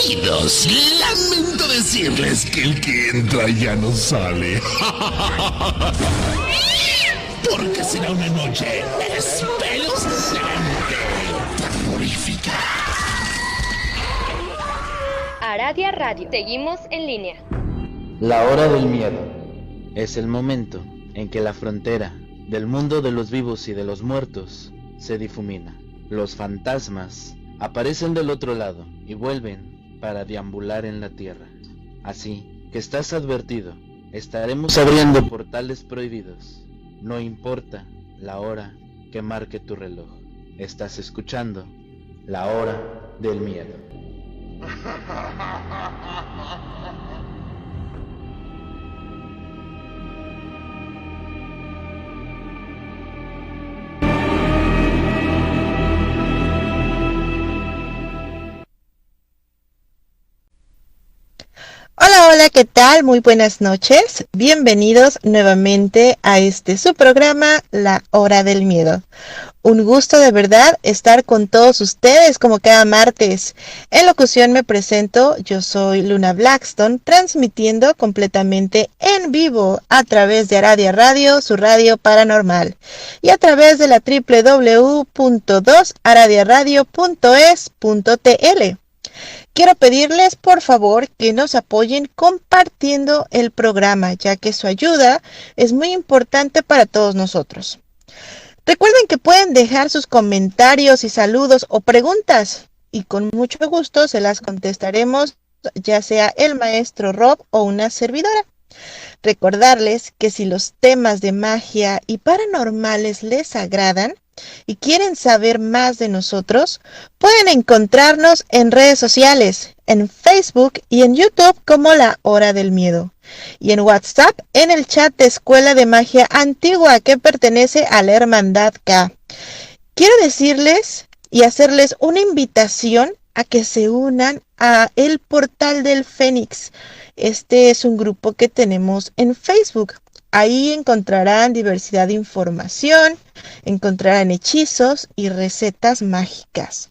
Queridos, lamento decirles que el que entra ya no sale. Porque será una noche espeluznante, terrorífica. Aradia Radio. Seguimos en línea. La hora del miedo es el momento en que la frontera del mundo de los vivos y de los muertos se difumina. Los fantasmas aparecen del otro lado y vuelven para deambular en la tierra. Así que estás advertido, estaremos abriendo portales prohibidos. No importa la hora que marque tu reloj. Estás escuchando La Hora del Miedo. Hola, ¿qué tal? Muy buenas noches. Bienvenidos nuevamente a su programa, La Hora del Miedo. Un gusto de verdad estar con todos ustedes como cada martes. En locución me presento, yo soy Luna Blackstone, transmitiendo completamente en vivo a través de Aradia Radio, su radio paranormal, y a través de la www.2aradiaradio.es.tl. Quiero pedirles por favor que nos apoyen compartiendo el programa, ya que su ayuda es muy importante para todos nosotros. Recuerden que pueden dejar sus comentarios y saludos o preguntas, y con mucho gusto se las contestaremos, ya sea el maestro Rob o una servidora. Recordarles que si los temas de magia y paranormales les agradan, y quieren saber más de nosotros, pueden encontrarnos en redes sociales, en Facebook y en YouTube como La Hora del Miedo, y en WhatsApp en el chat de Escuela de Magia Antigua que pertenece a la Hermandad K. Quiero decirles y hacerles una invitación a que se unan a el Portal del Fénix. Este es un grupo que tenemos en Facebook. Ahí encontrarán diversidad de información, encontrarán hechizos y recetas mágicas.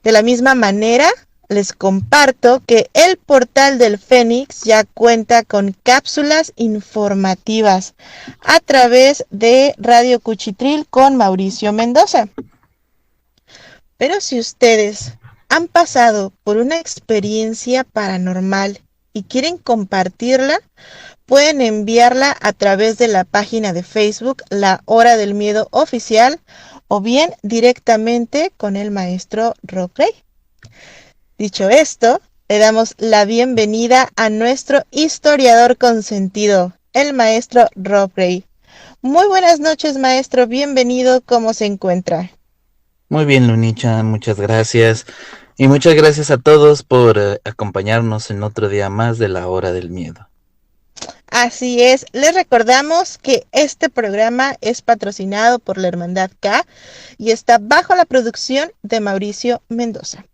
De la misma manera, les comparto que el Portal del Fénix ya cuenta con cápsulas informativas a través de Radio Cuchitril con Mauricio Mendoza. Pero si ustedes han pasado por una experiencia paranormal y quieren compartirla, pueden enviarla a través de la página de Facebook La Hora del Miedo Oficial o bien directamente con el maestro Rob Gray. Dicho esto, le damos la bienvenida a nuestro historiador consentido, el maestro Rob Gray. Muy buenas noches, maestro, bienvenido, ¿cómo se encuentra? Muy bien, Lunicha, muchas gracias. Y muchas gracias a todos por acompañarnos en otro día más de La Hora del Miedo. Así es, les recordamos que este programa es patrocinado por la Hermandad K y está bajo la producción de Mauricio Mendoza.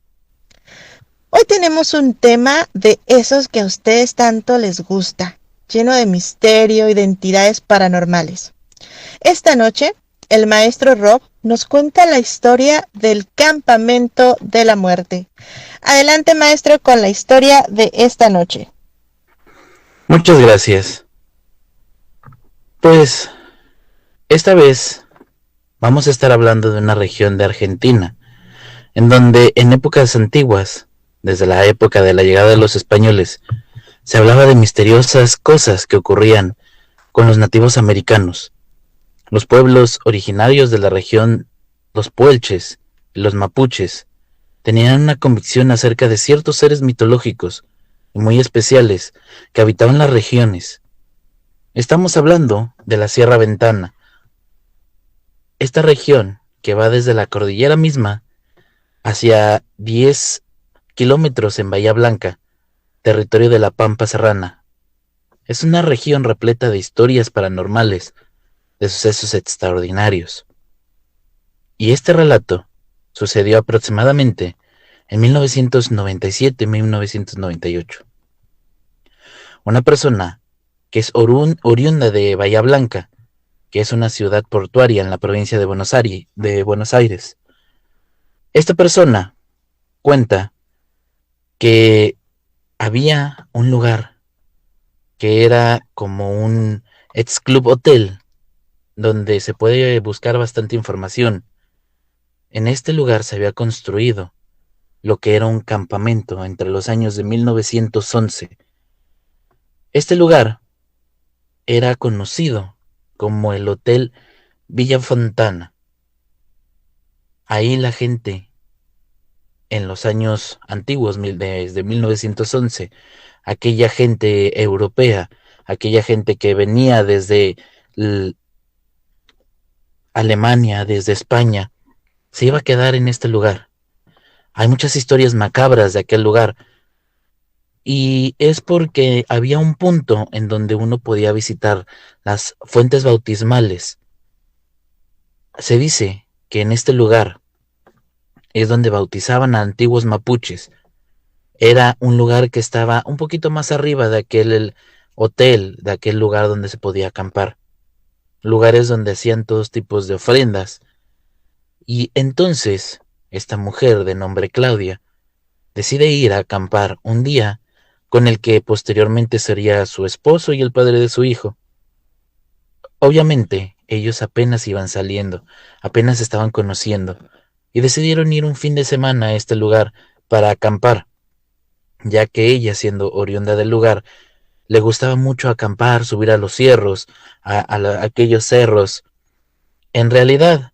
Hoy tenemos un tema de esos que a ustedes tanto les gusta, lleno de misterio y de entidades paranormales. Esta noche, el maestro Rob nos cuenta la historia del Campamento de la Muerte. Adelante, maestro, con la historia de esta noche. Muchas gracias. Pues, esta vez vamos a estar hablando de una región de Argentina, en donde en épocas antiguas, desde la época de la llegada de los españoles, se hablaba de misteriosas cosas que ocurrían con los nativos americanos. Los pueblos originarios de la región, los puelches y los mapuches, tenían una convicción acerca de ciertos seres mitológicos muy especiales que habitaban las regiones. Estamos hablando de la Sierra Ventana. Esta región, que va desde la cordillera misma hacia 10 kilómetros en Bahía Blanca, territorio de la Pampa Serrana, es una región repleta de historias paranormales, de sucesos extraordinarios. Y este relato sucedió aproximadamente en 1997-1998. Una persona que es oriunda de Bahía Blanca, que es una ciudad portuaria en la provincia de Buenos Aires. Esta persona cuenta que había un lugar que era como un ex club hotel donde se puede buscar bastante información. En este lugar se había construido lo que era un campamento entre los años de 1911. Este lugar era conocido como el Hotel Villa Fontana. Ahí la gente, en los años antiguos, desde 1911, aquella gente europea, aquella gente que venía desde Alemania, desde España, se iba a quedar en este lugar. Hay muchas historias macabras de aquel lugar, y es porque había un punto en donde uno podía visitar las fuentes bautismales. Se dice que en este lugar es donde bautizaban a antiguos mapuches. Era un lugar que estaba un poquito más arriba de aquel hotel, de aquel lugar donde se podía acampar. Lugares donde hacían todos tipos de ofrendas. Y entonces, esta mujer de nombre Claudia decide ir a acampar un día con el que posteriormente sería su esposo y el padre de su hijo. Obviamente, ellos apenas iban saliendo, apenas estaban conociendo, y decidieron ir un fin de semana a este lugar para acampar, ya que ella, siendo oriunda del lugar, le gustaba mucho acampar, subir a los cerros, aquellos cerros. En realidad,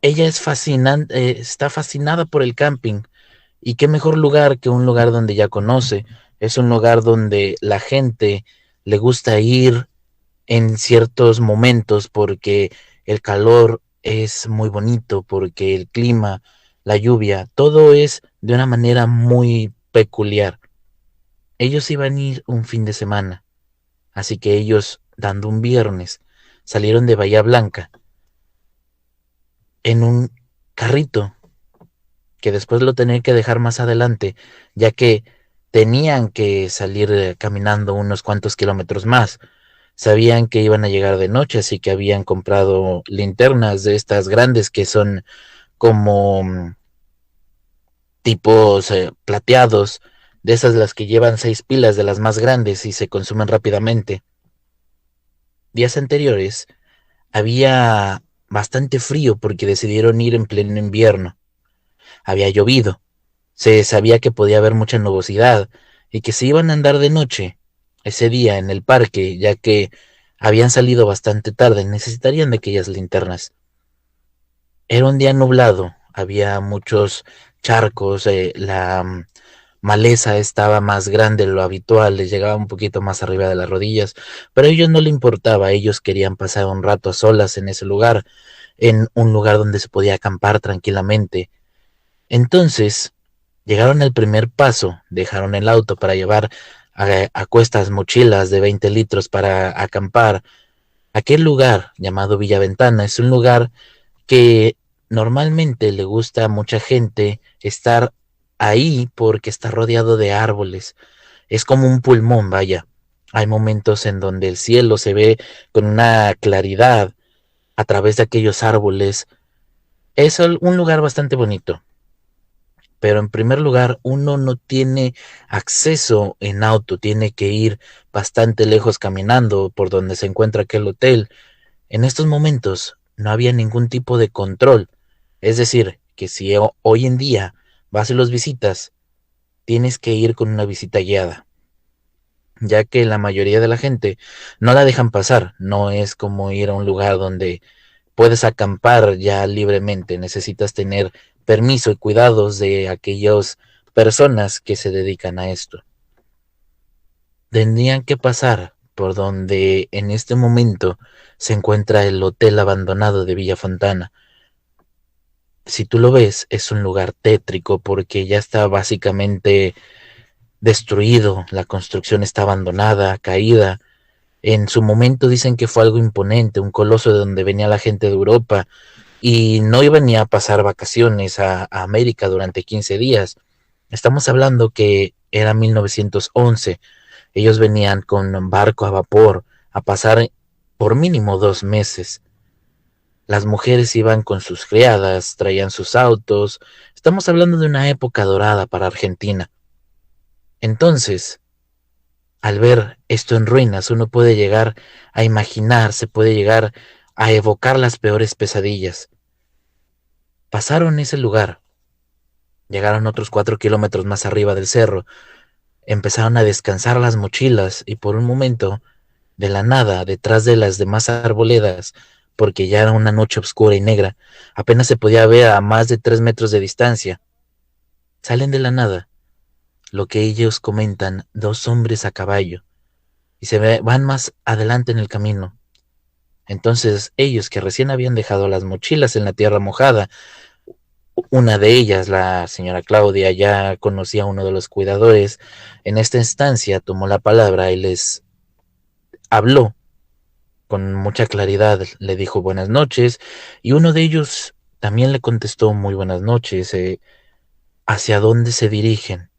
ella es fascinante, está fascinada por el camping, y qué mejor lugar que un lugar donde ya conoce. Es un lugar donde la gente le gusta ir en ciertos momentos porque el calor es muy bonito, porque el clima, la lluvia, todo es de una manera muy peculiar. Ellos iban a ir un fin de semana, así que ellos, dando un viernes, salieron de Bahía Blanca en un carrito que después lo tenían que dejar más adelante, ya que tenían que salir caminando unos cuantos kilómetros más. Sabían que iban a llegar de noche, así que habían comprado linternas de estas grandes que son como tipos plateados, de esas las que llevan 6 pilas, de las más grandes y se consumen rápidamente. Días anteriores había bastante frío porque decidieron ir en pleno invierno. Había llovido, se sabía que podía haber mucha nubosidad y que se iban a andar de noche ese día en el parque, ya que habían salido bastante tarde, necesitarían de aquellas linternas. Era un día nublado, había muchos charcos, la maleza estaba más grande de lo habitual, les llegaba un poquito más arriba de las rodillas, pero a ellos no les importaba, ellos querían pasar un rato a solas en ese lugar, en un lugar donde se podía acampar tranquilamente. Entonces, llegaron al primer paso, dejaron el auto para llevar a cuestas mochilas de 20 litros para acampar. Aquel lugar llamado Villa Ventana es un lugar que normalmente le gusta a mucha gente estar ahí porque está rodeado de árboles. Es como un pulmón, vaya. Hay momentos en donde el cielo se ve con una claridad a través de aquellos árboles. Es un lugar bastante bonito. Pero en primer lugar, uno no tiene acceso en auto, tiene que ir bastante lejos caminando por donde se encuentra aquel hotel. En estos momentos no había ningún tipo de control. Es decir, que si hoy en día vas y los visitas, tienes que ir con una visita guiada, ya que la mayoría de la gente no la dejan pasar. No es como ir a un lugar donde puedes acampar ya libremente, necesitas tener permiso y cuidados de aquellas personas que se dedican a esto. Tendrían que pasar por donde en este momento se encuentra el hotel abandonado de Villa Fontana. Si tú lo ves, es un lugar tétrico porque ya está básicamente destruido, la construcción está abandonada, caída. En su momento dicen que fue algo imponente, un coloso de donde venía la gente de Europa y no iban ni a pasar vacaciones a América durante 15 días. Estamos hablando que era 1911. Ellos venían con un barco a vapor a pasar por mínimo 2 meses. Las mujeres iban con sus criadas, traían sus autos. Estamos hablando de una época dorada para Argentina. Entonces, al ver esto en ruinas, uno puede llegar a imaginar, se puede llegar a evocar las peores pesadillas. Pasaron ese lugar, llegaron otros 4 kilómetros más arriba del cerro, empezaron a descansar las mochilas y por un momento, de la nada, detrás de las demás arboledas, porque ya era una noche oscura y negra, apenas se podía ver a más de 3 metros de distancia. Salen de la nada, lo que ellos comentan, 2 hombres a caballo, y van más adelante en el camino. Entonces ellos, que recién habían dejado las mochilas en la tierra mojada, una de ellas, la señora Claudia, ya conocía a uno de los cuidadores, en esta instancia tomó la palabra y les habló con mucha claridad, le dijo buenas noches, y uno de ellos también le contestó muy buenas noches, ¿hacia dónde se dirigen?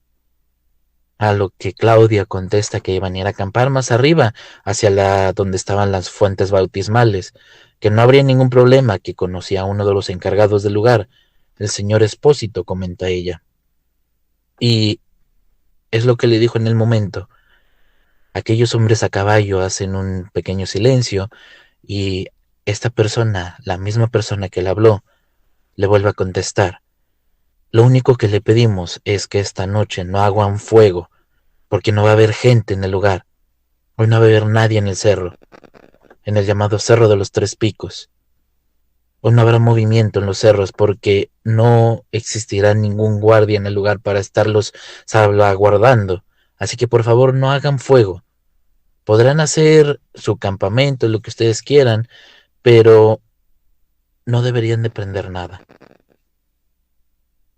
A lo que Claudia contesta que iban a ir a acampar más arriba, hacia donde estaban las fuentes bautismales, que no habría ningún problema, que conocía a uno de los encargados del lugar, el señor Espósito, comenta ella. Y es lo que le dijo en el momento. Aquellos hombres a caballo hacen un pequeño silencio y esta persona, la misma persona que le habló, le vuelve a contestar. Lo único que le pedimos es que esta noche no hagan fuego, porque no va a haber gente en el lugar. Hoy no va a haber nadie en el cerro, en el llamado Cerro de los Tres Picos. Hoy no habrá movimiento en los cerros porque no existirá ningún guardia en el lugar para estarlos salvaguardando. Así que por favor no hagan fuego. Podrán hacer su campamento, lo que ustedes quieran, pero no deberían de prender nada.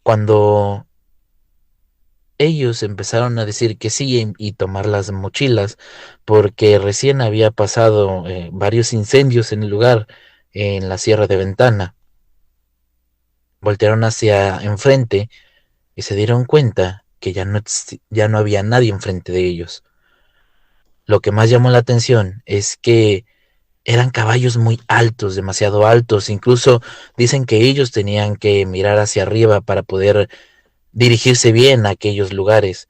Cuando ellos empezaron a decir que sí y tomar las mochilas, porque recién había pasado varios incendios en el lugar, en la Sierra de Ventana, voltearon hacia enfrente y se dieron cuenta que ya no había nadie enfrente de ellos. Lo que más llamó la atención es que eran caballos muy altos, demasiado altos, incluso dicen que ellos tenían que mirar hacia arriba para poder dirigirse bien a aquellos lugares,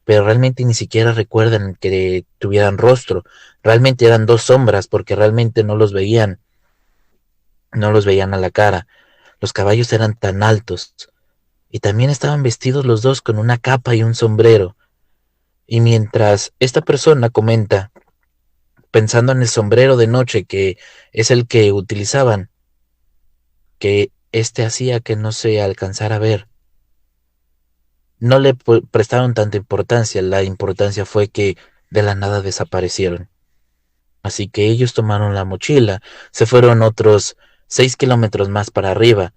pero realmente ni siquiera recuerdan que tuvieran rostro, realmente eran 2 sombras porque realmente no los veían a la cara. Los caballos eran tan altos y también estaban vestidos los dos con una capa y un sombrero. Y mientras esta persona comenta, pensando en el sombrero de noche que es el que utilizaban, que hacía que no se alcanzara a ver, no le prestaron tanta importancia. La importancia fue que de la nada desaparecieron. Así que ellos tomaron la mochila, se fueron otros 6 kilómetros más para arriba,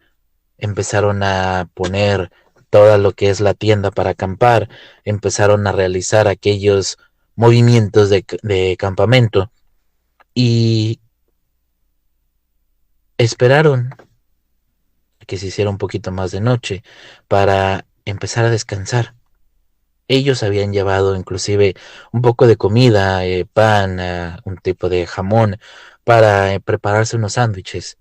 empezaron a poner todo lo que es la tienda para acampar, empezaron a realizar aquellos movimientos de campamento y esperaron a que se hiciera un poquito más de noche para empezar a descansar. Ellos habían llevado inclusive un poco de comida, pan, un tipo de jamón para prepararse unos sándwiches.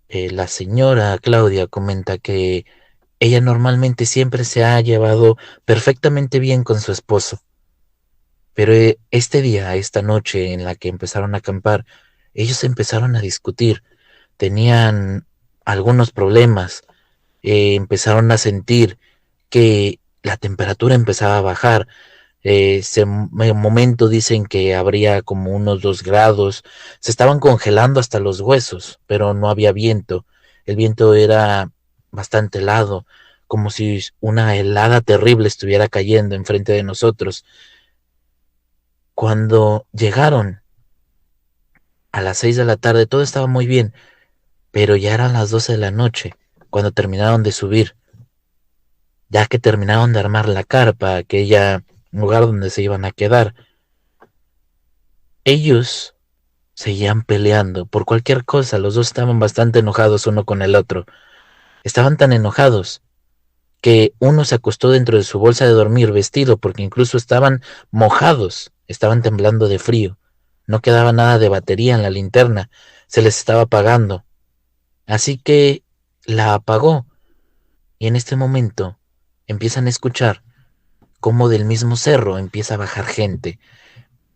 La señora Claudia comenta que ella normalmente siempre se ha llevado perfectamente bien con su esposo, pero este día, esta noche en la que empezaron a acampar, ellos empezaron a discutir, tenían algunos problemas, empezaron a sentir que la temperatura empezaba a bajar. En momento dicen que habría como unos 2 grados, se estaban congelando hasta los huesos, pero no había viento. El viento era bastante helado, como si una helada terrible estuviera cayendo enfrente de nosotros. Cuando llegaron a las 6 de la tarde, todo estaba muy bien, pero ya eran las 12 de la noche, cuando terminaron de subir, ya que terminaron de armar la carpa, aquella lugar donde se iban a quedar. Ellos seguían peleando por cualquier cosa, los dos estaban bastante enojados uno con el otro. Estaban tan enojados que uno se acostó dentro de su bolsa de dormir vestido porque incluso estaban mojados, estaban temblando de frío. No quedaba nada de batería en la linterna, se les estaba apagando. Así que la apagó y en este momento empiezan a escuchar cómo del mismo cerro empieza a bajar gente.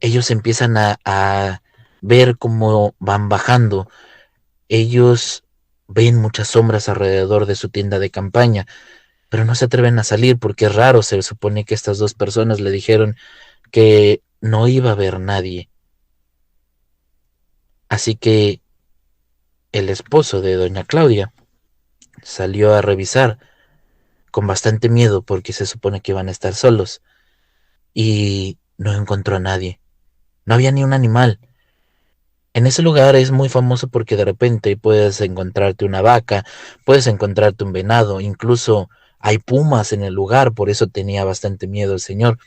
Ellos empiezan a ver cómo van bajando. Ellos ven muchas sombras alrededor de su tienda de campaña, pero no se atreven a salir porque es raro. Se supone que estas dos personas le dijeron que no iba a haber nadie. Así que el esposo de doña Claudia salió a revisar con bastante miedo porque se supone que iban a estar solos y no encontró a nadie. No había ni un animal. En ese lugar es muy famoso porque de repente puedes encontrarte una vaca, puedes encontrarte un venado, incluso hay pumas en el lugar, por eso tenía bastante miedo el señor.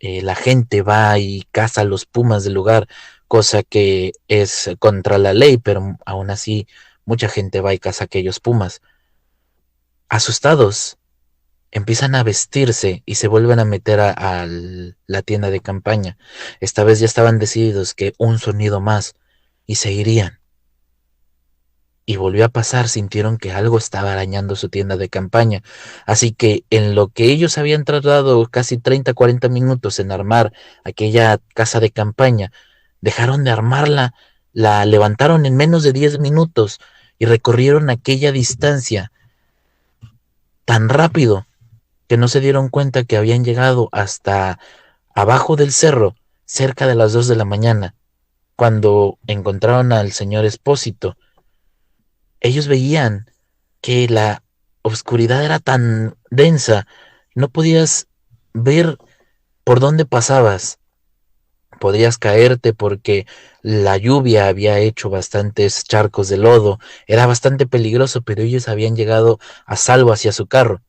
La gente va y caza a los pumas del lugar, cosa que es contra la ley, pero aún así mucha gente va y caza aquellos pumas. Asustados, empiezan a vestirse y se vuelven a meter a la tienda de campaña. Esta vez ya estaban decididos que un sonido más y se irían. Y volvió a pasar, sintieron que algo estaba arañando su tienda de campaña. Así que en lo que ellos habían tardado casi 30-40 minutos en armar aquella casa de campaña, dejaron de armarla, la levantaron en menos de 10 minutos y recorrieron aquella distancia tan rápido que no se dieron cuenta que habían llegado hasta abajo del cerro, cerca de las 2 de la mañana, cuando encontraron al señor Espósito. Ellos veían que la oscuridad era tan densa, no podías ver por dónde pasabas. Podías caerte porque la lluvia había hecho bastantes charcos de lodo, era bastante peligroso, pero ellos habían llegado a salvo hacia su carro.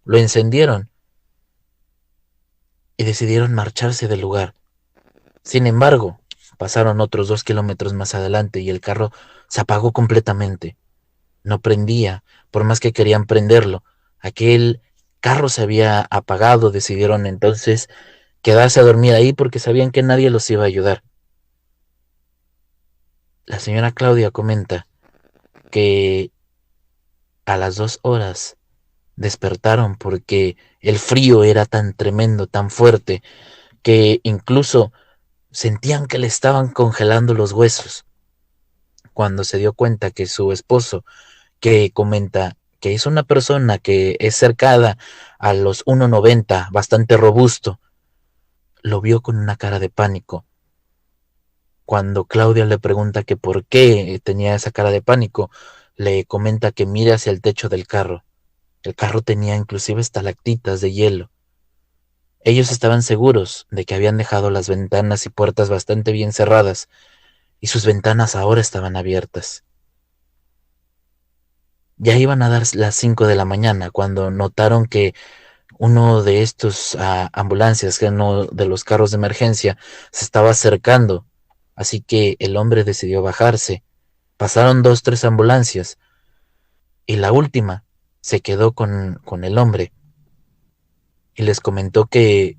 Lo encendieron y decidieron marcharse del lugar. Sin embargo, pasaron otros 2 kilómetros más adelante y el carro se apagó completamente. No prendía, por más que querían prenderlo. Aquel carro se había apagado. Decidieron entonces quedarse a dormir ahí porque sabían que nadie los iba a ayudar. La señora Claudia comenta que a las 2 horas despertaron porque el frío era tan tremendo, tan fuerte, que incluso sentían que le estaban congelando los huesos. Cuando se dio cuenta que su esposo, que comenta que es una persona que es cercana a los 1,90, bastante robusto, lo vio con una cara de pánico. Cuando Claudia le pregunta que por qué tenía esa cara de pánico, le comenta que mire hacia el techo del carro. El carro tenía inclusive estalactitas de hielo. Ellos estaban seguros de que habían dejado las ventanas y puertas bastante bien cerradas, y sus ventanas ahora estaban abiertas. Ya iban a dar las 5 de la mañana cuando notaron que uno de estos ambulancias, que uno de los carros de emergencia, se estaba acercando. Así que el hombre decidió bajarse. Pasaron 2-3 ambulancias y la última se quedó con el hombre y les comentó que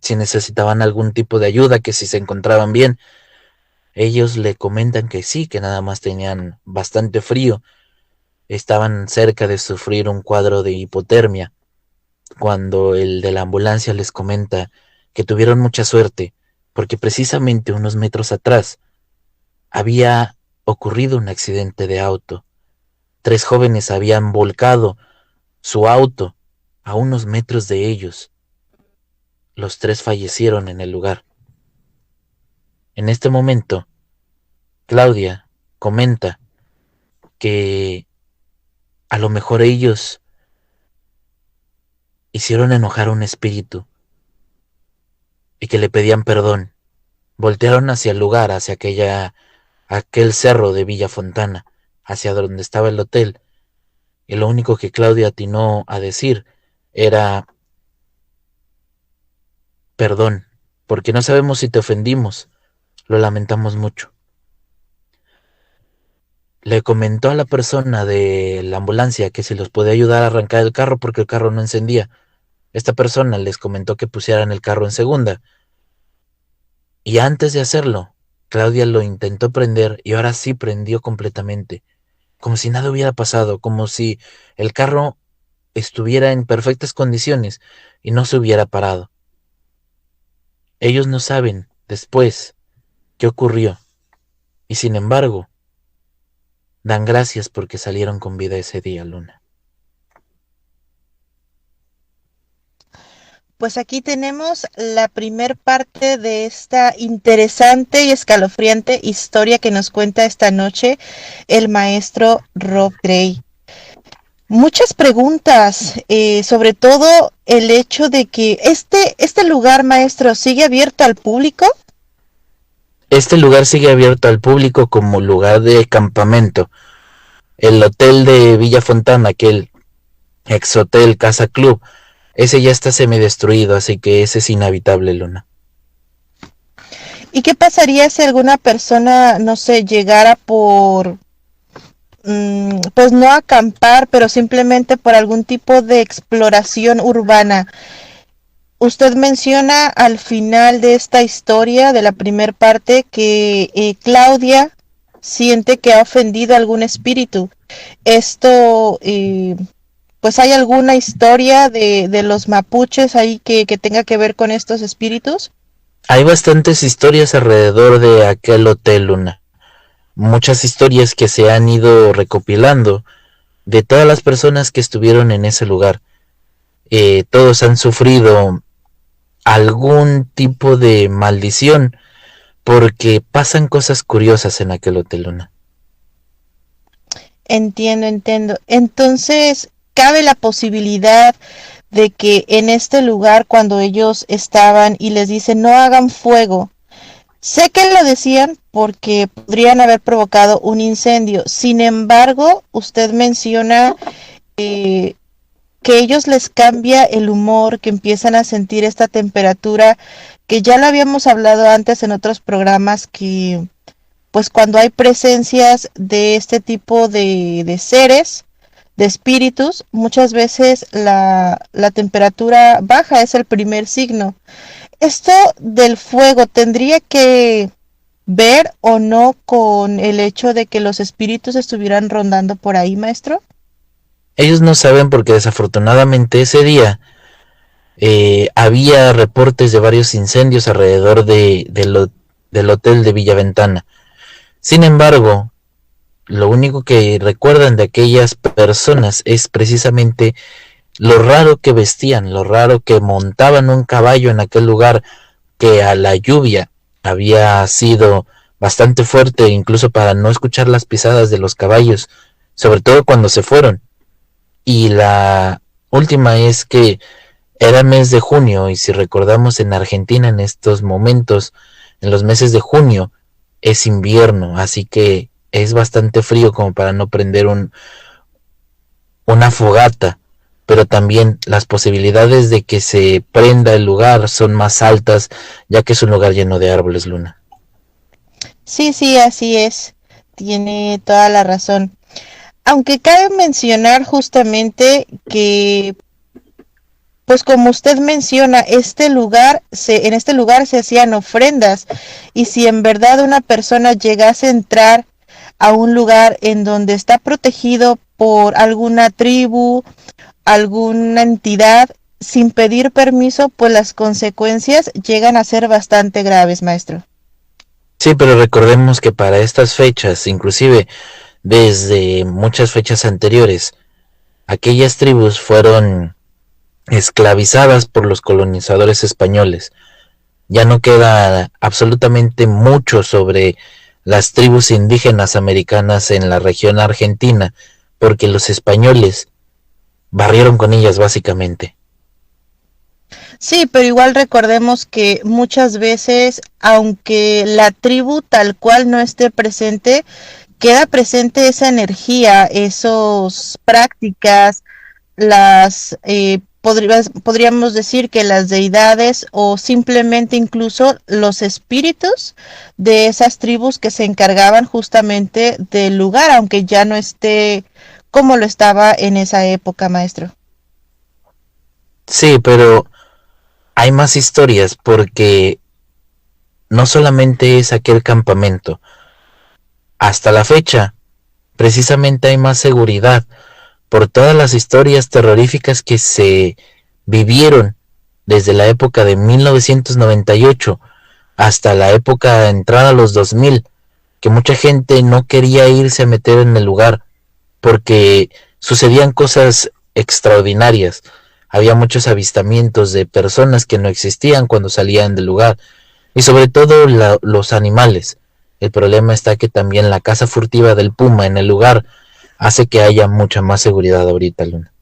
si necesitaban algún tipo de ayuda, que si se encontraban bien. Ellos le comentan que sí, que nada más tenían bastante frío, estaban cerca de sufrir un cuadro de hipotermia, cuando el de la ambulancia les comenta que tuvieron mucha suerte, porque precisamente unos metros atrás había ocurrido un accidente de auto. 3 jóvenes habían volcado su auto a unos metros de ellos. Los 3 fallecieron en el lugar. En este momento, Claudia comenta que a lo mejor ellos hicieron enojar a un espíritu y que le pedían perdón. Voltearon hacia el lugar, hacia aquel cerro de Villa Fontana, hacia donde estaba el hotel, y lo único que Claudia atinó a decir era: perdón, porque no sabemos si te ofendimos, lo lamentamos mucho. Le comentó a la persona de la ambulancia que si los podía ayudar a arrancar el carro porque el carro no encendía. Esta persona les comentó que pusieran el carro en segunda. Y antes de hacerlo, Claudia lo intentó prender y ahora sí prendió completamente, como si nada hubiera pasado, como si el carro estuviera en perfectas condiciones y no se hubiera parado. Ellos no saben después qué ocurrió y sin embargo dan gracias porque salieron con vida ese día, Luna. Pues aquí tenemos la primer parte de esta interesante y escalofriante historia que nos cuenta esta noche el maestro Rob Gray. Muchas preguntas, sobre todo el hecho de que este lugar, maestro, ¿sigue abierto al público? Este lugar sigue abierto al público como lugar de campamento. El hotel de Villa Fontana, aquel ex hotel Casa Club, ese ya está semidestruido, así que ese es inhabitable, Luna. ¿Y qué pasaría si alguna persona, no sé, llegara por, pues no acampar, pero simplemente por algún tipo de exploración urbana? Usted menciona al final de esta historia, de la primera parte, que Claudia siente que ha ofendido a algún espíritu. Esto, pues hay alguna historia de los mapuches ahí que tenga que ver con estos espíritus. Hay bastantes historias alrededor de aquel hotel, Luna. Muchas historias que se han ido recopilando de todas las personas que estuvieron en ese lugar. Todos han sufrido algún tipo de maldición porque pasan cosas curiosas en aquel hotel, Luna. Entiendo. Entonces, cabe la posibilidad de que en este lugar, cuando ellos estaban y les dicen no hagan fuego, sé que lo decían porque podrían haber provocado un incendio. Sin embargo, usted menciona que ellos les cambia el humor, que empiezan a sentir esta temperatura, que ya lo habíamos hablado antes en otros programas, que pues cuando hay presencias de este tipo de seres, de espíritus, muchas veces la temperatura baja, es el primer signo. Esto del fuego tendría que ver o no con el hecho de que los espíritus estuvieran rondando por ahí, maestro. Ellos no saben porque desafortunadamente ese día había reportes de varios incendios alrededor del hotel de Villaventana. Sin embargo, lo único que recuerdan de aquellas personas es precisamente lo raro que vestían, lo raro que montaban un caballo en aquel lugar, que a la lluvia había sido bastante fuerte, incluso para no escuchar las pisadas de los caballos, sobre todo cuando se fueron. Y la última es que era mes de junio, y si recordamos en Argentina en estos momentos, en los meses de junio, es invierno, así que es bastante frío como para no prender una fogata, pero también las posibilidades de que se prenda el lugar son más altas, ya que es un lugar lleno de árboles, Luna. Sí, así es. Tiene toda la razón. Aunque cabe mencionar justamente que, pues como usted menciona, en este lugar se hacían ofrendas, y si en verdad una persona llegase a entrar a un lugar en donde está protegido por alguna tribu, alguna entidad, sin pedir permiso, pues las consecuencias llegan a ser bastante graves, maestro. Sí, pero recordemos que para estas fechas, inclusive desde muchas fechas anteriores, aquellas tribus fueron esclavizadas por los colonizadores españoles. Ya no queda absolutamente mucho sobre las tribus indígenas americanas en la región argentina, porque los españoles barrieron con ellas básicamente. Sí, pero igual recordemos que muchas veces, aunque la tribu tal cual no esté presente, queda presente esa energía, esas prácticas, las podríamos decir que las deidades o simplemente incluso los espíritus de esas tribus que se encargaban justamente del lugar, aunque ya no esté como lo estaba en esa época, maestro. Sí, pero hay más historias porque no solamente es aquel campamento. Hasta la fecha, precisamente hay más seguridad por todas las historias terroríficas que se vivieron desde la época de 1998 hasta la época entrada a los 2000, que mucha gente no quería irse a meter en el lugar porque sucedían cosas extraordinarias. Había muchos avistamientos de personas que no existían cuando salían del lugar, y sobre todo los animales. El problema está que también la caza furtiva del puma en el lugar hace que haya mucha más seguridad ahorita, Luna.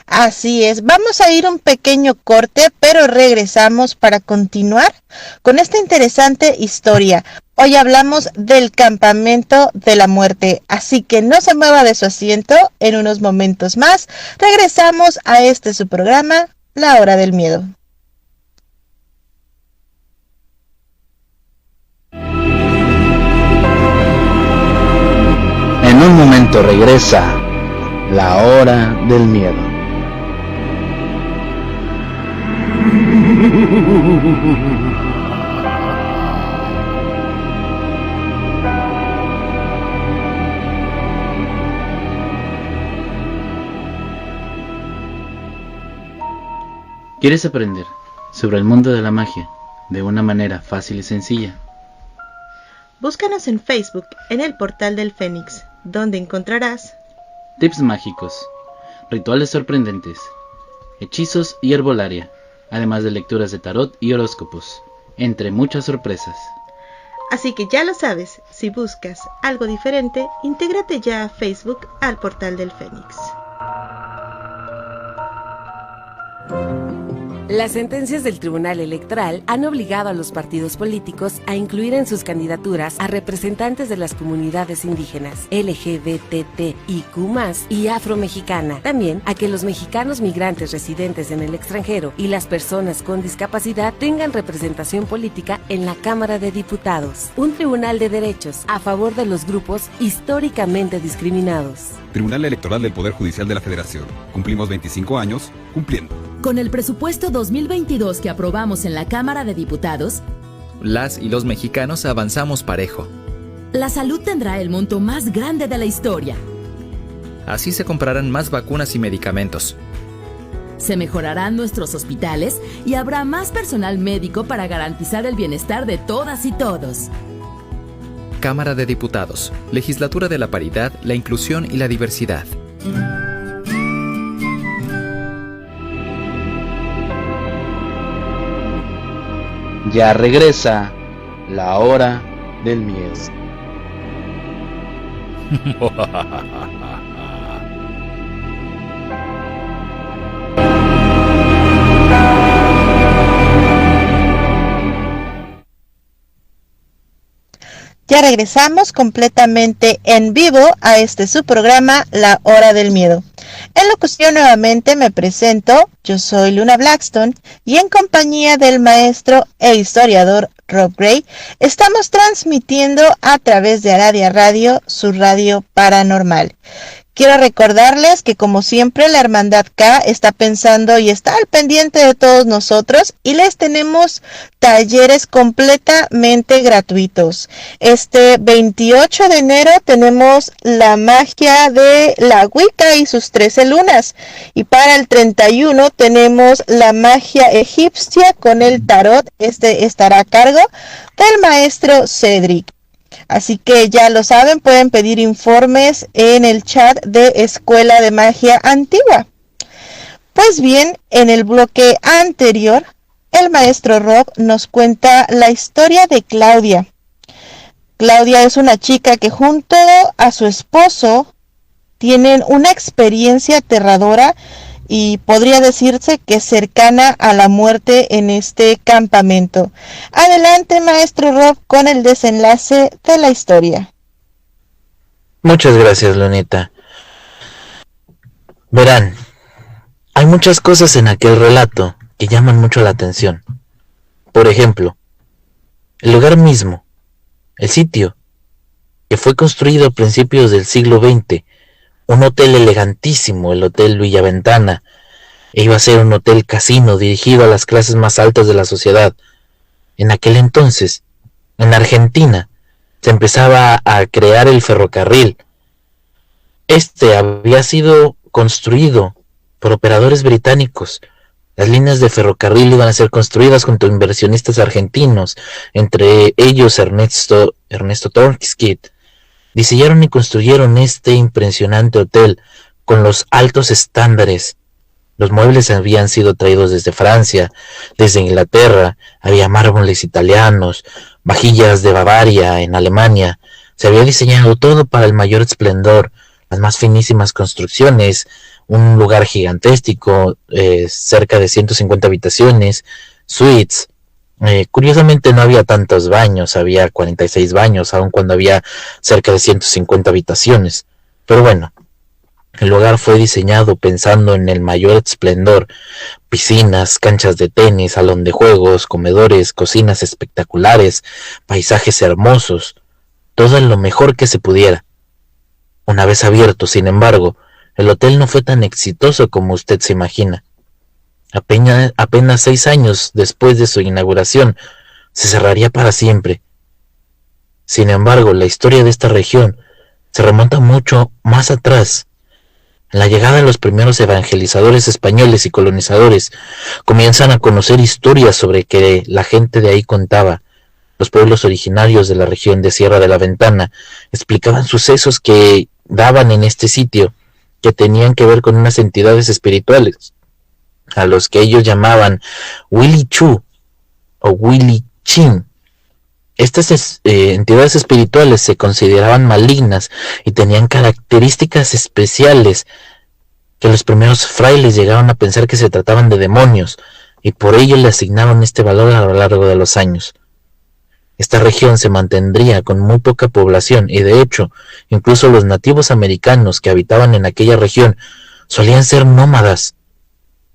Así es, vamos a ir un pequeño corte, pero regresamos para continuar con esta interesante historia. Hoy hablamos del campamento de la muerte, así que no se mueva de su asiento. En unos momentos más regresamos a su programa, La Hora del Miedo. En un momento regresa La Hora del Miedo. ¿Quieres aprender sobre el mundo de la magia de una manera fácil y sencilla? Búscanos en Facebook en el Portal del Fénix, donde encontrarás tips mágicos, rituales sorprendentes, hechizos y herbolaria, además de lecturas de tarot y horóscopos, entre muchas sorpresas. Así que ya lo sabes, si buscas algo diferente, intégrate ya a Facebook al Portal del Fénix. Las sentencias del Tribunal Electoral han obligado a los partidos políticos a incluir en sus candidaturas a representantes de las comunidades indígenas, LGBTIQ+, y afromexicana. También a que los mexicanos migrantes residentes en el extranjero y las personas con discapacidad tengan representación política en la Cámara de Diputados. Un tribunal de derechos a favor de los grupos históricamente discriminados. Tribunal Electoral del Poder Judicial de la Federación. Cumplimos 25 años cumpliendo. Con el presupuesto 2022 que aprobamos en la Cámara de Diputados, las y los mexicanos avanzamos parejo. La salud tendrá el monto más grande de la historia. Así se comprarán más vacunas y medicamentos. Se mejorarán nuestros hospitales y habrá más personal médico para garantizar el bienestar de todas y todos. Cámara de Diputados, Legislatura de la Paridad, la Inclusión y la Diversidad. Ya regresa La Hora del Miedo. Ya regresamos completamente en vivo a su programa, La Hora del Miedo. En locución nuevamente me presento, yo soy Luna Blackstone y en compañía del maestro e historiador Rob Gray, estamos transmitiendo a través de Aradia Radio, su radio paranormal. Quiero recordarles que como siempre la Hermandad K está pensando y está al pendiente de todos nosotros y les tenemos talleres completamente gratuitos. Este 28 de enero tenemos la magia de la Wicca y sus 13 lunas. Y para el 31 tenemos la magia egipcia con el tarot. Estará a cargo del maestro Cedric. Así que ya lo saben, pueden pedir informes en el chat de Escuela de Magia Antigua. Pues bien, en el bloque anterior, el maestro Rob nos cuenta la historia de Claudia. Claudia es una chica que junto a su esposo tienen una experiencia aterradora y podría decirse que cercana a la muerte en este campamento. Adelante, maestro Rob, con el desenlace de la historia. Muchas gracias, Lunita. Verán, hay muchas cosas en aquel relato que llaman mucho la atención. Por ejemplo, el lugar mismo, el sitio, que fue construido a principios del siglo XX, un hotel elegantísimo, el Hotel Villaventana, e iba a ser un hotel casino dirigido a las clases más altas de la sociedad. En aquel entonces, en Argentina, se empezaba a crear el ferrocarril. Este había sido construido por operadores británicos. Las líneas de ferrocarril iban a ser construidas junto a inversionistas argentinos, entre ellos Ernesto Tornquist. Diseñaron y construyeron este impresionante hotel con los altos estándares. Los muebles habían sido traídos desde Francia, desde Inglaterra, había mármoles italianos, vajillas de Bavaria en Alemania. Se había diseñado todo para el mayor esplendor, las más finísimas construcciones, un lugar gigantesco, cerca de 150 habitaciones, suites. Curiosamente no había tantos baños, había 46 baños, aun cuando había cerca de 150 habitaciones. Pero bueno, el lugar fue diseñado pensando en el mayor esplendor: piscinas, canchas de tenis, salón de juegos, comedores, cocinas espectaculares, paisajes hermosos, todo en lo mejor que se pudiera. Una vez abierto, sin embargo, el hotel no fue tan exitoso como usted se imagina. Apenas 6 años después de su inauguración, se cerraría para siempre. Sin embargo, la historia de esta región se remonta mucho más atrás. En la llegada de los primeros evangelizadores españoles y colonizadores, comienzan a conocer historias sobre que la gente de ahí contaba. Los pueblos originarios de la región de Sierra de la Ventana explicaban sucesos que daban en este sitio, que tenían que ver con unas entidades espirituales, a los que ellos llamaban Willy Chu o Willy Chin. Estas entidades espirituales se consideraban malignas y tenían características especiales que los primeros frailes llegaron a pensar que se trataban de demonios, y por ello le asignaron este valor a lo largo de los años. Esta región se mantendría con muy poca población, y de hecho, incluso los nativos americanos que habitaban en aquella región solían ser nómadas.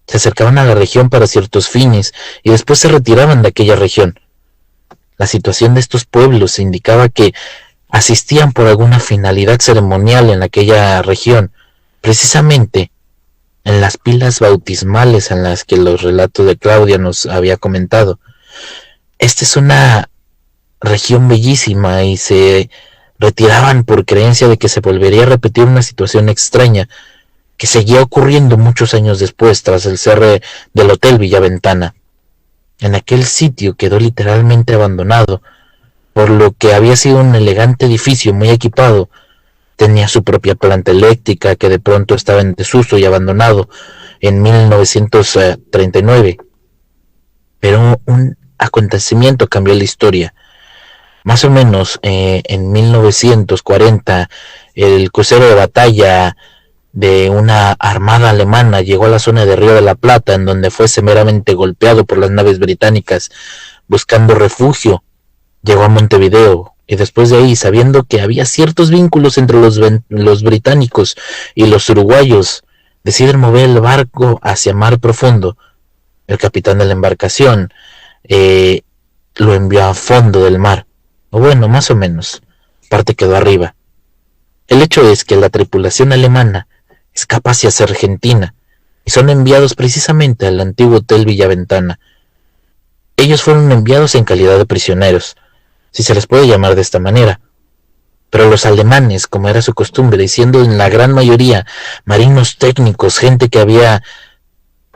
Se acercaban a la región para ciertos fines y después se retiraban de aquella región. La situación de estos pueblos indicaba que asistían por alguna finalidad ceremonial en aquella región, precisamente en las pilas bautismales en las que los relatos de Claudia nos había comentado. Esta es una región bellísima y se retiraban por creencia de que se volvería a repetir una situación extraña que seguía ocurriendo muchos años después tras el cierre del Hotel Villaventana. En aquel sitio quedó literalmente abandonado, por lo que había sido un elegante edificio muy equipado. Tenía su propia planta eléctrica que de pronto estaba en desuso y abandonado en 1939. Pero un acontecimiento cambió la historia. Más o menos en 1940, el crucero de batalla de una armada alemana llegó a la zona de Río de la Plata, en donde fue severamente golpeado por las naves británicas buscando refugio. Llegó a Montevideo y después de ahí, sabiendo que había ciertos vínculos entre los británicos y los uruguayos, deciden mover el barco hacia mar profundo. El capitán de la embarcación lo envió a fondo del mar, o bueno, más o menos, parte quedó arriba. El hecho es que la tripulación alemana escapa hacia Argentina y son enviados precisamente al antiguo Hotel Villaventana. Ellos fueron enviados en calidad de prisioneros, si se les puede llamar de esta manera, pero los alemanes, como era su costumbre, y siendo en la gran mayoría marinos técnicos, gente que había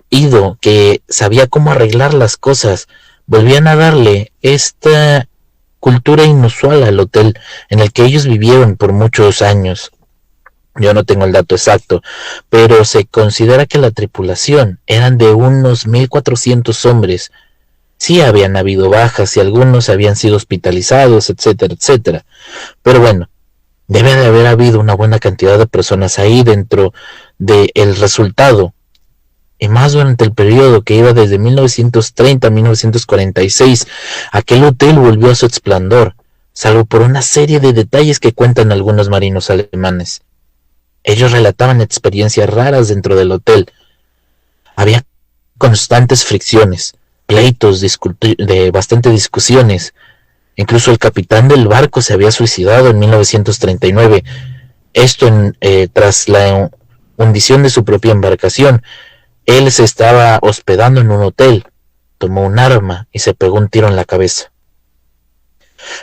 ido, que sabía cómo arreglar las cosas, volvían a darle esta cultura inusual al hotel en el que ellos vivieron por muchos años. Yo no tengo el dato exacto, pero se considera que la tripulación eran de unos 1,400 hombres. Sí habían habido bajas y algunos habían sido hospitalizados, etcétera, etcétera. Pero bueno, debe de haber habido una buena cantidad de personas ahí dentro del resultado. Y más durante el periodo que iba desde 1930 a 1946, aquel hotel volvió a su esplendor, salvo por una serie de detalles que cuentan algunos marinos alemanes. Ellos relataban experiencias raras dentro del hotel. Había constantes fricciones, pleitos, bastantes discusiones. Incluso el capitán del barco se había suicidado en 1939. Esto tras la hundición de su propia embarcación. Él se estaba hospedando en un hotel, tomó un arma y se pegó un tiro en la cabeza.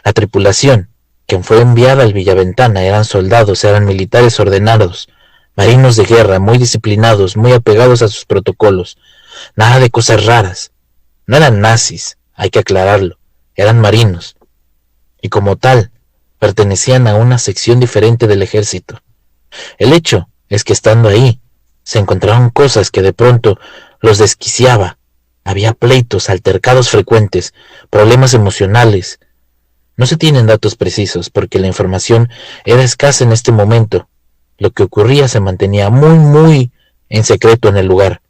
La tripulación quien fue enviada al Villaventana eran soldados, eran militares ordenados, marinos de guerra, muy disciplinados, muy apegados a sus protocolos, nada de cosas raras. No eran nazis, hay que aclararlo, eran marinos, y como tal, pertenecían a una sección diferente del ejército. El hecho es que estando ahí, se encontraron cosas que de pronto los desquiciaba. Había pleitos, altercados frecuentes, problemas emocionales. No se tienen datos precisos porque la información era escasa en este momento. Lo que ocurría se mantenía muy en secreto en el lugar.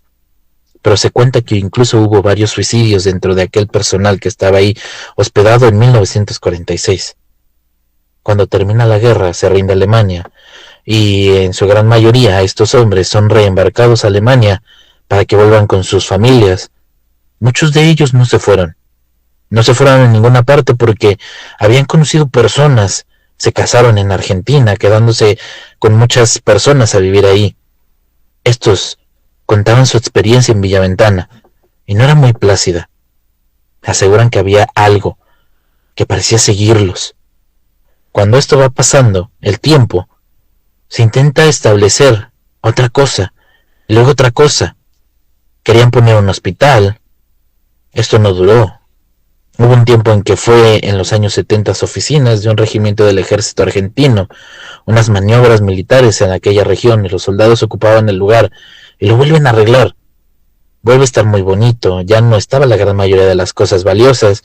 Pero se cuenta que incluso hubo varios suicidios dentro de aquel personal que estaba ahí hospedado en 1946. Cuando termina la guerra, se rinde Alemania, y en su gran mayoría estos hombres son reembarcados a Alemania para que vuelvan con sus familias. Muchos de ellos no se fueron a ninguna parte porque habían conocido personas, se casaron en Argentina, quedándose con muchas personas a vivir ahí. Estos contaban su experiencia en Villaventana, y no era muy plácida. Aseguran que había algo que parecía seguirlos. Cuando esto va pasando, el tiempo, se intenta establecer otra cosa, y luego otra cosa. Querían poner un hospital. Esto no duró. Hubo un tiempo en que fue en los años 70 oficinas de un regimiento del ejército argentino, unas maniobras militares en aquella región, y los soldados ocupaban el lugar, y lo vuelven a arreglar. Vuelve a estar muy bonito, ya no estaba la gran mayoría de las cosas valiosas,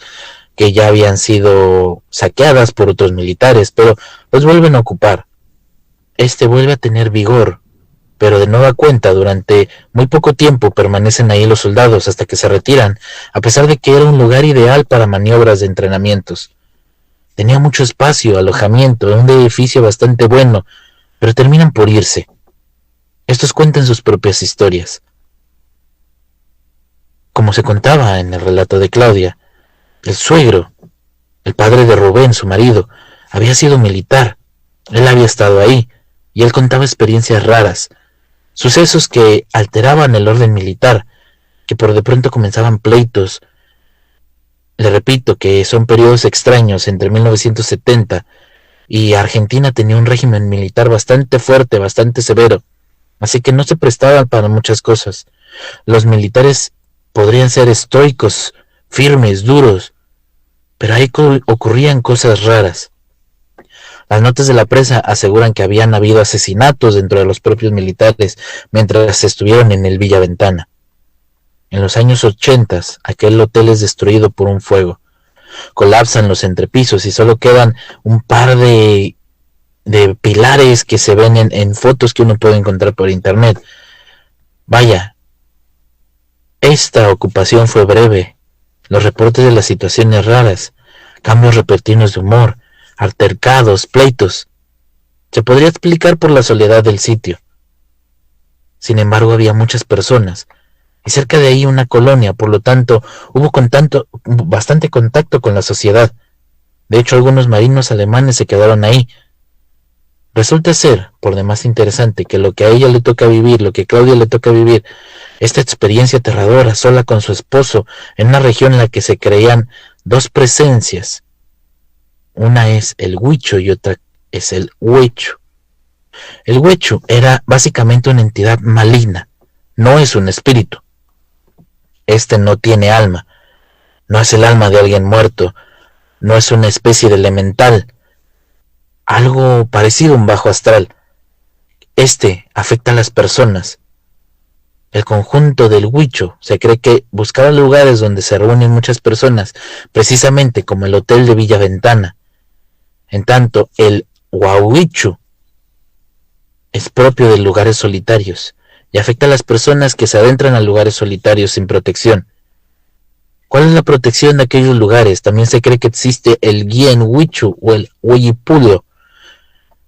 que ya habían sido saqueadas por otros militares, pero los vuelven a ocupar. Este vuelve a tener vigor, pero de nueva cuenta durante muy poco tiempo permanecen ahí los soldados hasta que se retiran, a pesar de que era un lugar ideal para maniobras de entrenamientos. Tenía mucho espacio, alojamiento, un edificio bastante bueno, pero terminan por irse. Estos cuentan sus propias historias. Como se contaba en el relato de Claudia, el suegro, el padre de Rubén, su marido, había sido militar. Él había estado ahí, y él contaba experiencias raras, sucesos que alteraban el orden militar, que por de pronto comenzaban pleitos. Le repito que son periodos extraños entre 1970 y Argentina tenía un régimen militar bastante fuerte, bastante severo, así que no se prestaban para muchas cosas. Los militares podrían ser estoicos, firmes, duros, pero ahí ocurrían cosas raras. Las notas de la prensa aseguran que habían habido asesinatos dentro de los propios militares mientras estuvieron en el Villaventana. En los años 80, aquel hotel es destruido por un fuego. Colapsan los entrepisos y solo quedan un par de pilares que se ven en fotos que uno puede encontrar por internet. Vaya, esta ocupación fue breve. Los reportes de las situaciones raras, cambios repentinos de humor, altercados, pleitos, se podría explicar por la soledad del sitio. Sin embargo, había muchas personas, y cerca de ahí una colonia, por lo tanto, hubo bastante contacto con la sociedad. De hecho, algunos marinos alemanes se quedaron ahí. Resulta ser, por demás interesante, que lo que a ella le toca vivir, lo que a Claudia le toca vivir, esta experiencia aterradora sola con su esposo, en una región en la que se creían dos presencias. Una es el huicho y otra es el huecho. El huecho era básicamente una entidad maligna, no es un espíritu. Este no tiene alma, no es el alma de alguien muerto, no es una especie de elemental, algo parecido a un bajo astral. Este afecta a las personas. El conjunto del huicho se cree que buscaba lugares donde se reúnen muchas personas, precisamente como el hotel de Villaventana. En tanto, el huahuicho es propio de lugares solitarios y afecta a las personas que se adentran a lugares solitarios sin protección. ¿Cuál es la protección de aquellos lugares? También se cree que existe el guien huichu o el huipulo.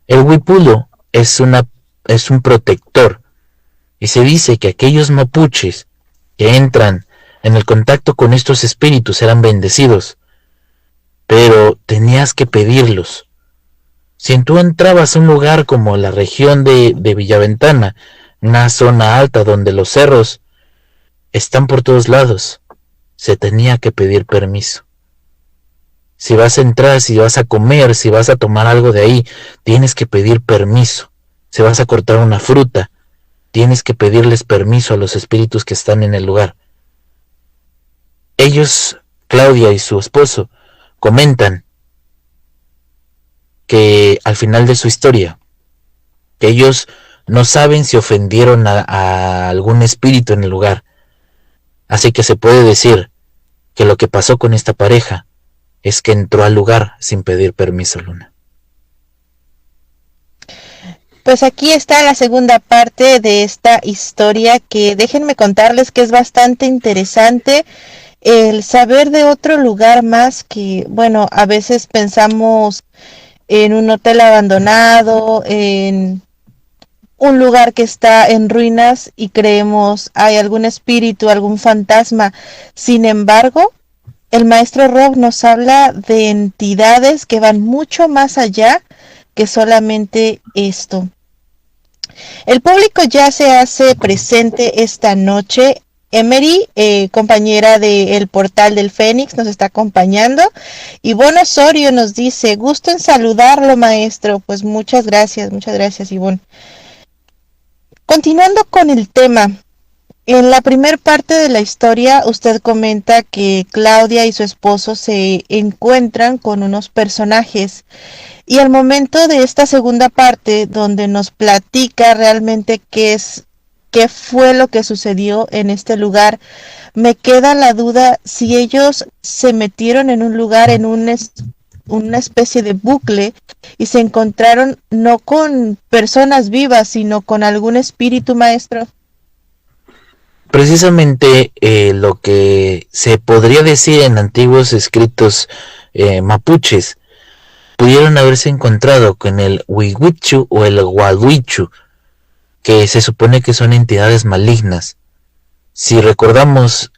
El huipulo es un protector, y se dice que aquellos mapuches que entran en el contacto con estos espíritus eran bendecidos, pero tenías que pedirlos. Si tú entrabas a un lugar como la región de Villaventana, una zona alta donde los cerros están por todos lados, se tenía que pedir permiso. Si vas a entrar, si vas a comer, si vas a tomar algo de ahí, tienes que pedir permiso. Si vas a cortar una fruta, tienes que pedirles permiso a los espíritus que están en el lugar. Ellos, Claudia y su esposo, comentan que al final de su historia, que ellos no saben si ofendieron a algún espíritu en el lugar. Así que se puede decir que lo que pasó con esta pareja es que entró al lugar sin pedir permiso, Luna. Pues aquí está la segunda parte de esta historia, que déjenme contarles que es bastante interesante el saber de otro lugar más que, bueno, a veces pensamos en un hotel abandonado, en un lugar que está en ruinas y creemos hay algún espíritu, algún fantasma. Sin embargo, el maestro Rob nos habla de entidades que van mucho más allá que solamente esto. El público ya se hace presente esta noche. Emery, compañera del Portal del Fénix, nos está acompañando. Ivonne Osorio nos dice, gusto en saludarlo, maestro. Pues muchas gracias, Ivonne. Continuando con el tema, en la primera parte de la historia usted comenta que Claudia y su esposo se encuentran con unos personajes, y al momento de esta segunda parte donde nos platica realmente qué fue lo que sucedió en este lugar, me queda la duda si ellos se metieron en un lugar, en una especie de bucle, y se encontraron no con personas vivas, sino con algún espíritu, maestro. Precisamente lo que se podría decir en antiguos escritos mapuches, pudieron haberse encontrado con el Huihuichu o el Guaduichu, que se supone que son entidades malignas. Si recordamos,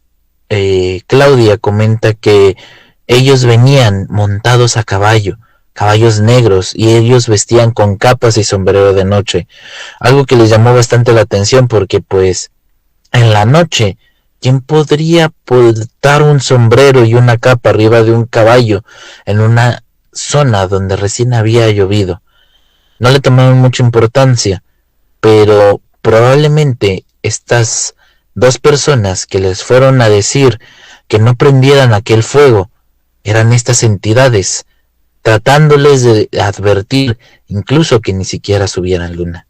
Claudia comenta que ellos venían montados a caballos negros, y ellos vestían con capas y sombrero de noche, algo que les llamó bastante la atención porque pues en la noche, ¿quién podría portar un sombrero y una capa arriba de un caballo en una zona donde recién había llovido? No le tomaron mucha importancia, pero probablemente estas dos personas que les fueron a decir que no prendieran aquel fuego eran estas entidades, tratándoles de advertir incluso que ni siquiera subieran, Luna.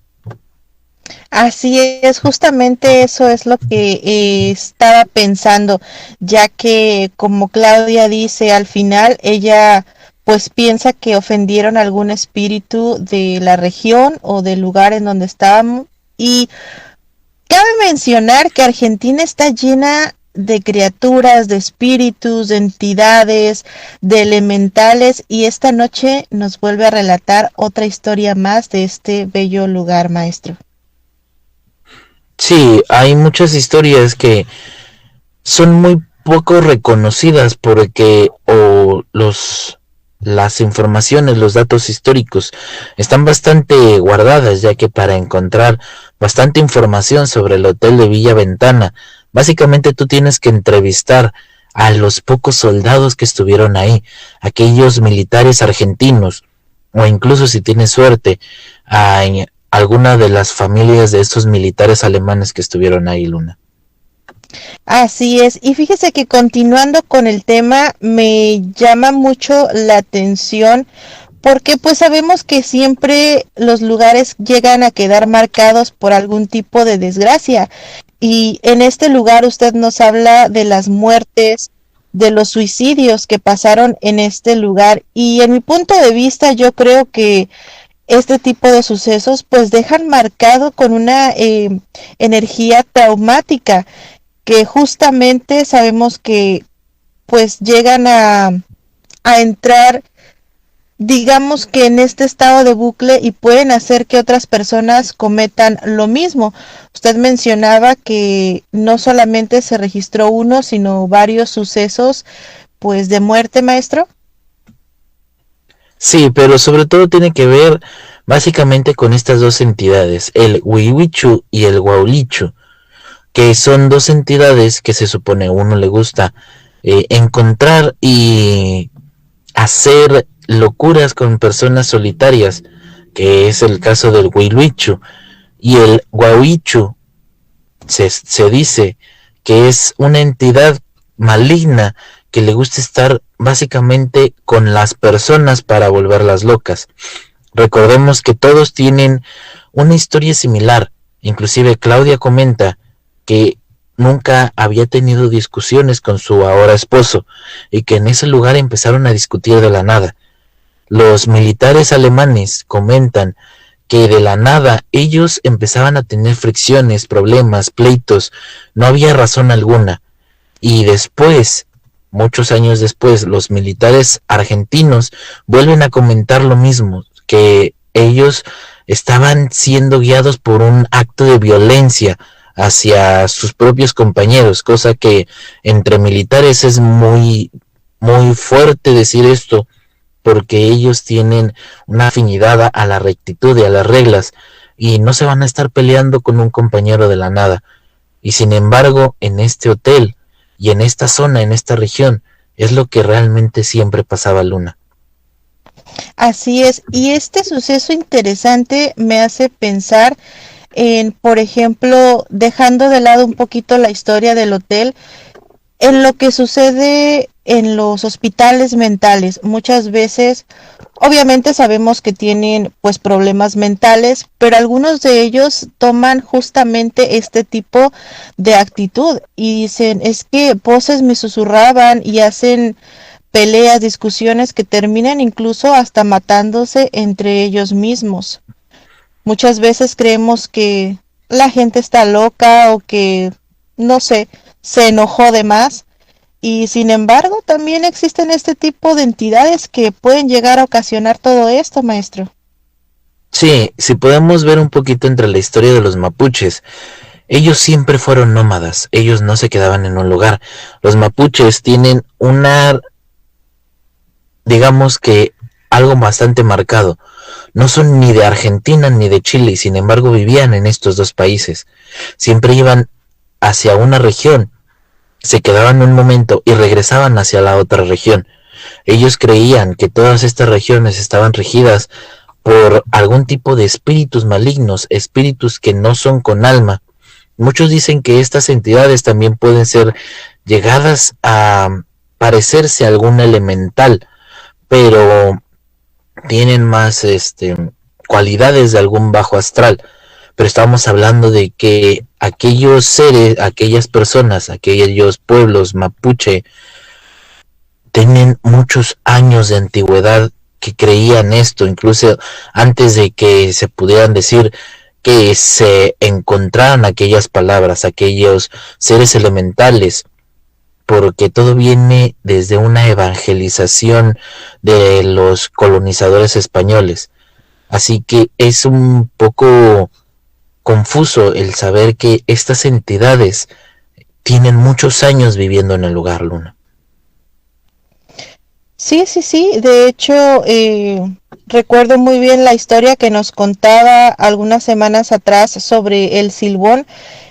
Así es, justamente eso es lo que estaba pensando, ya que como Claudia dice al final, ella pues piensa que ofendieron a algún espíritu de la región o del lugar en donde estábamos. Y cabe mencionar que Argentina está llena de criaturas, de espíritus, de entidades, de elementales, y esta noche nos vuelve a relatar otra historia más de este bello lugar, maestro. Sí, hay muchas historias que son muy poco reconocidas porque las informaciones, los datos históricos están bastante guardadas, ya que para encontrar bastante información sobre el hotel de Villa Ventana, básicamente tú tienes que entrevistar a los pocos soldados que estuvieron ahí, aquellos militares argentinos, o incluso si tienes suerte, a alguna de las familias de estos militares alemanes que estuvieron ahí, Luna. Así es, y fíjese que continuando con el tema, me llama mucho la atención porque pues sabemos que siempre los lugares llegan a quedar marcados por algún tipo de desgracia, y en este lugar usted nos habla de las muertes, de los suicidios que pasaron en este lugar, y en mi punto de vista yo creo que este tipo de sucesos pues dejan marcado con una energía traumática, que justamente sabemos que pues llegan a entrar, digamos que en este estado de bucle, y pueden hacer que otras personas cometan lo mismo. Usted mencionaba que no solamente se registró uno, sino varios sucesos pues de muerte, maestro. Sí, pero sobre todo tiene que ver básicamente con estas dos entidades, el Huihuichu y el Guaulichu, que son dos entidades que se supone a uno le gusta encontrar y hacer locuras con personas solitarias, que es el caso del Huiluichu. Y el Huahuichu se dice que es una entidad maligna que le gusta estar básicamente con las personas para volverlas locas. Recordemos que todos tienen una historia similar. Inclusive Claudia comenta que nunca había tenido discusiones con su ahora esposo y que en ese lugar empezaron a discutir de la nada. Los militares alemanes comentan que de la nada ellos empezaban a tener fricciones, problemas, pleitos, no había razón alguna. Y después, muchos años después, los militares argentinos vuelven a comentar lo mismo, que ellos estaban siendo guiados por un acto de violencia hacia sus propios compañeros, cosa que entre militares es muy fuerte decir esto, porque ellos tienen una afinidad a la rectitud y a las reglas, y no se van a estar peleando con un compañero de la nada. Y sin embargo, en este hotel y en esta zona, en esta región, es lo que realmente siempre pasaba, Luna. Así es, y este suceso interesante me hace pensar en, por ejemplo, dejando de lado un poquito la historia del hotel, en lo que sucede en los hospitales mentales. Muchas veces, obviamente sabemos que tienen pues problemas mentales, pero algunos de ellos toman justamente este tipo de actitud y dicen, es que voces me susurraban, y hacen peleas, discusiones que terminan incluso hasta matándose entre ellos mismos. Muchas veces creemos que la gente está loca o que, no sé, se enojó de más, y sin embargo también existen este tipo de entidades que pueden llegar a ocasionar todo esto, maestro. Sí, si podemos ver un poquito entre la historia de los mapuches, ellos siempre fueron nómadas, ellos no se quedaban en un lugar. Los mapuches tienen digamos que algo bastante marcado. No son ni de Argentina ni de Chile, y sin embargo vivían en estos dos países. Siempre iban hacia una región, se quedaban un momento y regresaban hacia la otra región. Ellos creían que todas estas regiones estaban regidas por algún tipo de espíritus malignos, espíritus que no son con alma. Muchos dicen que estas entidades también pueden ser llegadas a parecerse a algún elemental, pero tienen más cualidades de algún bajo astral. Pero estamos hablando de que aquellos seres, aquellas personas, aquellos pueblos mapuche, tienen muchos años de antigüedad que creían esto, incluso antes de que se pudieran decir que se encontraran aquellas palabras, aquellos seres elementales, porque todo viene desde una evangelización de los colonizadores españoles. Así que es un poco confuso el saber que estas entidades tienen muchos años viviendo en el lugar, Luna. Sí, de hecho, recuerdo muy bien la historia que nos contaba algunas semanas atrás sobre el Silbón,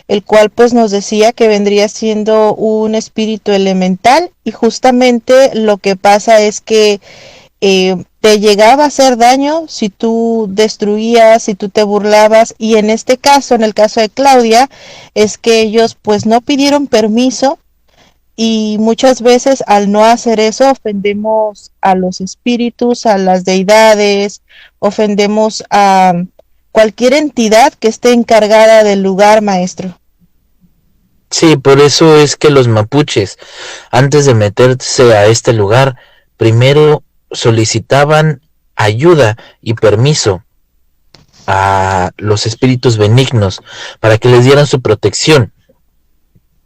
el cual pues nos decía que vendría siendo un espíritu elemental, y justamente lo que pasa es que te llegaba a hacer daño si tú destruías, si tú te burlabas, y en este caso, en el caso de Claudia, es que ellos pues no pidieron permiso, y muchas veces al no hacer eso ofendemos a los espíritus, a las deidades, ofendemos a cualquier entidad que esté encargada del lugar, maestro. Sí, por eso es que los mapuches, antes de meterse a este lugar, primero solicitaban ayuda y permiso a los espíritus benignos para que les dieran su protección,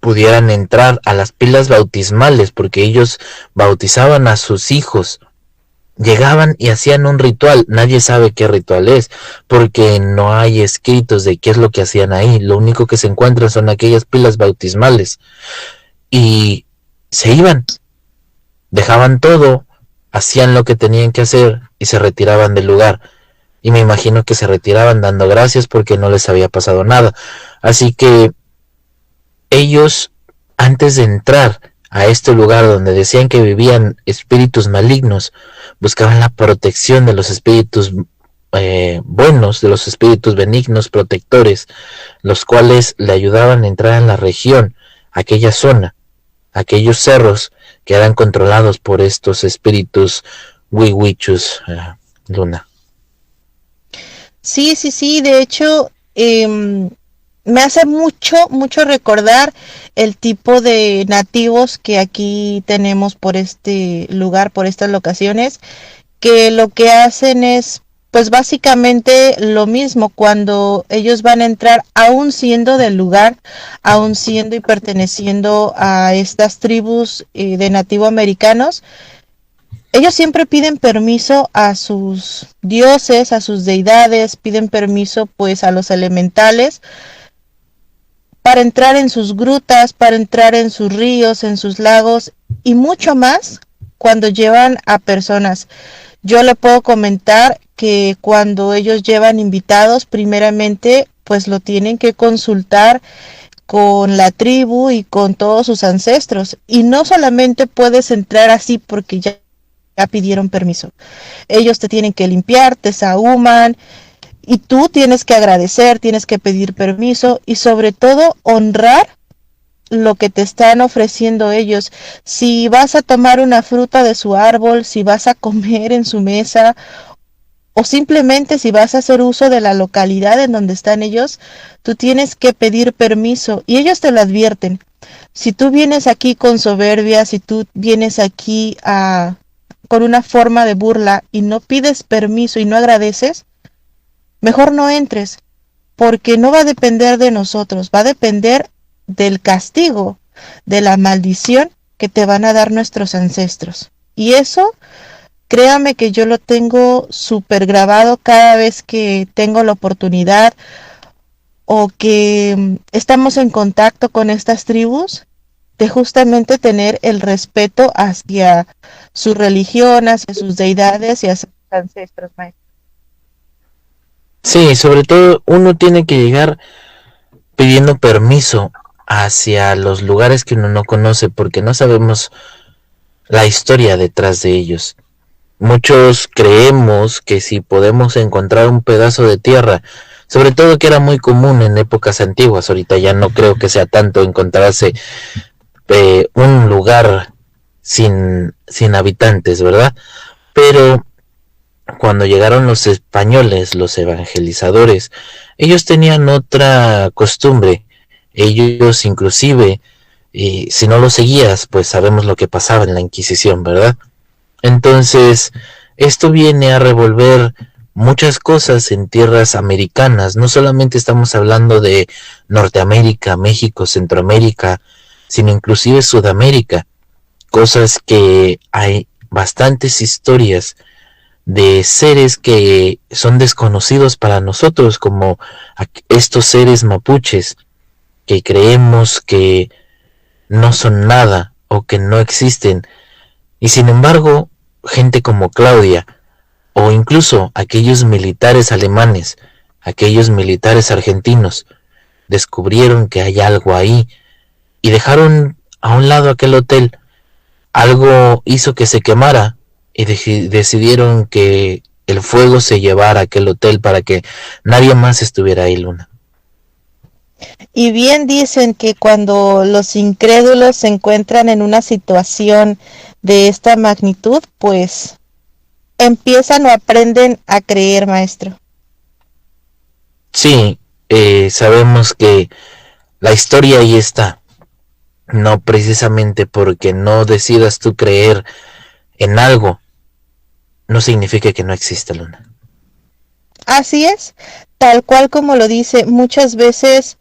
pudieran entrar a las pilas bautismales, porque ellos bautizaban a sus hijos. Llegaban y hacían un ritual, nadie sabe qué ritual es, porque no hay escritos de qué es lo que hacían ahí. Lo único que se encuentran son aquellas pilas bautismales, y se iban, dejaban todo, hacían lo que tenían que hacer y se retiraban del lugar. Y me imagino que se retiraban dando gracias porque no les había pasado nada. Así que ellos, antes de entrar a este lugar donde decían que vivían espíritus malignos, buscaban la protección de los espíritus buenos, de los espíritus benignos protectores, los cuales le ayudaban a entrar en la región, aquella zona, aquellos cerros que eran controlados por estos espíritus wiwichus, Luna. Sí, de hecho, me hace mucho recordar el tipo de nativos que aquí tenemos por este lugar, por estas locaciones, que lo que hacen es, pues básicamente lo mismo cuando ellos van a entrar, aún siendo del lugar, aún siendo y perteneciendo a estas tribus de nativo americanos. Ellos siempre piden permiso a sus dioses, a sus deidades, piden permiso pues a los elementales para entrar en sus grutas, para entrar en sus ríos, en sus lagos y mucho más cuando llevan a personas. Yo le puedo comentar que cuando ellos llevan invitados, primeramente pues lo tienen que consultar con la tribu y con todos sus ancestros. Y no solamente puedes entrar así porque ya pidieron permiso. Ellos te tienen que limpiar, te sahuman y tú tienes que agradecer, tienes que pedir permiso y sobre todo honrar lo que te están ofreciendo ellos. Si vas a tomar una fruta de su árbol, si vas a comer en su mesa o simplemente si vas a hacer uso de la localidad en donde están ellos, tú tienes que pedir permiso y ellos te lo advierten. Si tú vienes aquí con soberbia, si tú vienes aquí con una forma de burla y no pides permiso y no agradeces, mejor no entres, porque no va a depender de nosotros, va a depender del castigo, de la maldición que te van a dar nuestros ancestros. Y eso, créame que yo lo tengo súper grabado cada vez que tengo la oportunidad o que estamos en contacto con estas tribus, de justamente tener el respeto hacia su religión, hacia sus deidades y hacia sus ancestros, maestro. Sí, sobre todo uno tiene que llegar pidiendo permiso hacia los lugares que uno no conoce porque no sabemos la historia detrás de ellos. Muchos creemos que si podemos encontrar un pedazo de tierra, sobre todo que era muy común en épocas antiguas, ahorita ya no creo que sea tanto encontrarse un lugar sin habitantes, ¿verdad? Pero cuando llegaron los españoles, los evangelizadores, ellos tenían otra costumbre. Ellos inclusive, si no lo seguías, pues sabemos lo que pasaba en la Inquisición, ¿verdad? Entonces, esto viene a revolver muchas cosas en tierras americanas. No solamente estamos hablando de Norteamérica, México, Centroamérica, sino inclusive Sudamérica. Cosas que hay bastantes historias de seres que son desconocidos para nosotros, como estos seres mapuches, que creemos que no son nada o que no existen. Y sin embargo, gente como Claudia, o incluso aquellos militares alemanes, aquellos militares argentinos, descubrieron que hay algo ahí y dejaron a un lado aquel hotel. Algo hizo que se quemara y decidieron que el fuego se llevara a aquel hotel para que nadie más estuviera ahí, Luna. Y bien dicen que cuando los incrédulos se encuentran en una situación de esta magnitud, pues empiezan o aprenden a creer, maestro. Sí, sabemos que la historia ahí está. No precisamente porque no decidas tú creer en algo, no significa que no exista, Luna. Así es, tal cual como lo dice, muchas veces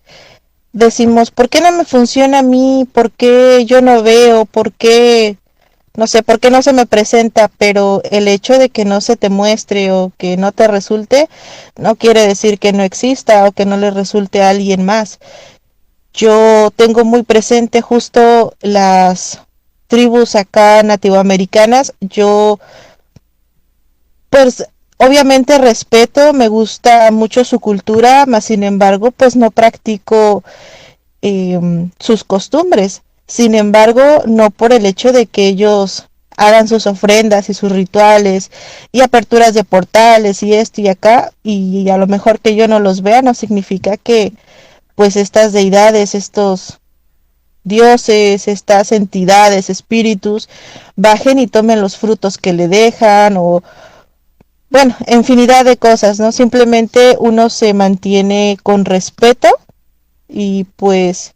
decimos, ¿por qué no me funciona a mí? ¿Por qué yo no veo? ¿Por qué, no sé, por qué no se me presenta? Pero el hecho de que no se te muestre o que no te resulte, no quiere decir que no exista o que no le resulte a alguien más. Yo tengo muy presente justo las tribus acá nativoamericanas. Yo, pues, obviamente respeto, me gusta mucho su cultura, mas sin embargo, pues no practico sus costumbres. Sin embargo, no por el hecho de que ellos hagan sus ofrendas y sus rituales y aperturas de portales y esto y acá, y a lo mejor que yo no los vea, no significa que pues estas deidades, estos dioses, estas entidades, espíritus, bajen y tomen los frutos que le dejan o, bueno, infinidad de cosas, ¿no? Simplemente uno se mantiene con respeto y pues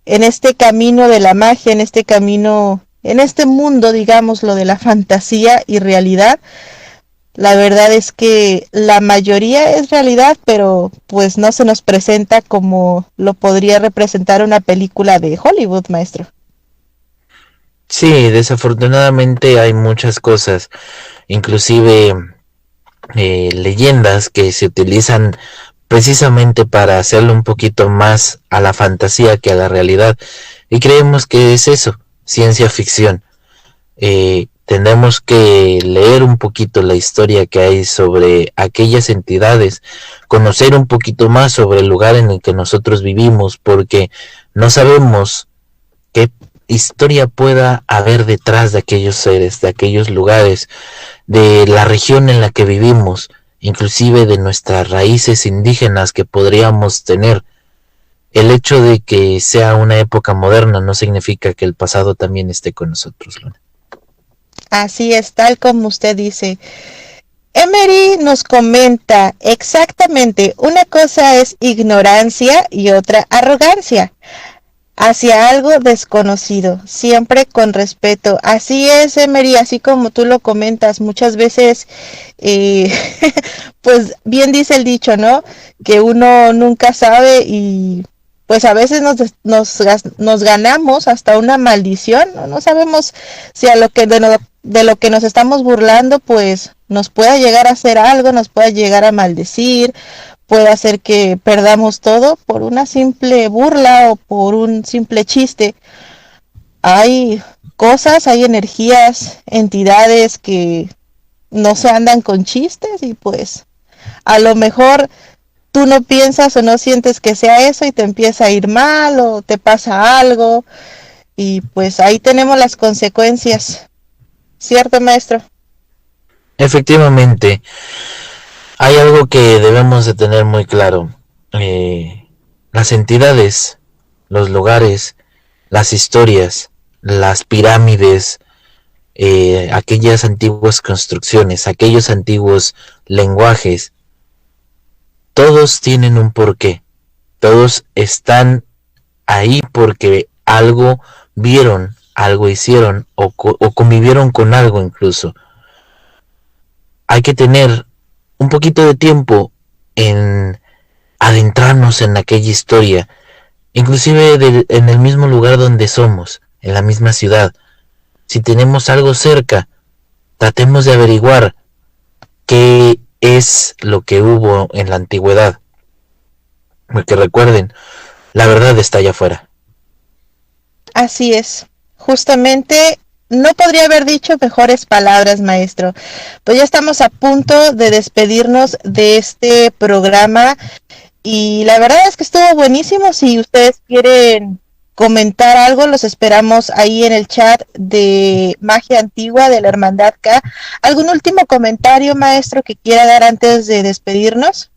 en este camino de la magia, en este camino, en este mundo, digamos, lo de la fantasía y realidad, la verdad es que la mayoría es realidad, pero pues no se nos presenta como lo podría representar una película de Hollywood, maestro. Sí, desafortunadamente hay muchas cosas, inclusive leyendas que se utilizan precisamente para hacerlo un poquito más a la fantasía que a la realidad. Y creemos que es eso, ciencia ficción. Tenemos que leer un poquito la historia que hay sobre aquellas entidades, conocer un poquito más sobre el lugar en el que nosotros vivimos, porque no sabemos qué historia pueda haber detrás de aquellos seres, de aquellos lugares, de la región en la que vivimos, inclusive de nuestras raíces indígenas que podríamos tener. El hecho de que sea una época moderna no significa que el pasado también esté con nosotros, Luna. Así es, tal como usted dice. Emery nos comenta exactamente, una cosa es ignorancia y otra arrogancia hacia algo desconocido, siempre con respeto. Así es, Emery, así como tú lo comentas, muchas veces, pues bien dice el dicho, ¿no? Que uno nunca sabe y pues a veces nos ganamos hasta una maldición, ¿no? No sabemos si a lo que de lo que nos estamos burlando, pues nos pueda llegar a hacer algo, nos pueda llegar a maldecir, puede hacer que perdamos todo por una simple burla o por un simple chiste. Hay cosas, hay energías, entidades que no se andan con chistes y pues a lo mejor tú no piensas o no sientes que sea eso y te empieza a ir mal o te pasa algo y pues ahí tenemos las consecuencias. ¿Cierto, maestro? Efectivamente, hay algo que debemos de tener muy claro. Las entidades, los lugares, las historias, las pirámides, aquellas antiguas construcciones, aquellos antiguos lenguajes, todos tienen un porqué. Todos están ahí porque algo vieron, algo hicieron o convivieron con algo incluso. Hay que tener un poquito de tiempo en adentrarnos en aquella historia, inclusive en el mismo lugar donde somos, en la misma ciudad. Si tenemos algo cerca, tratemos de averiguar qué es lo que hubo en la antigüedad. Porque recuerden, la verdad está allá afuera. Así es. Justamente no podría haber dicho mejores palabras, maestro. Pues ya estamos a punto de despedirnos de este programa y la verdad es que estuvo buenísimo. Si ustedes quieren comentar algo, los esperamos ahí en el chat de Magia Antigua de la Hermandad K. ¿Algún último comentario, maestro, que quiera dar antes de despedirnos?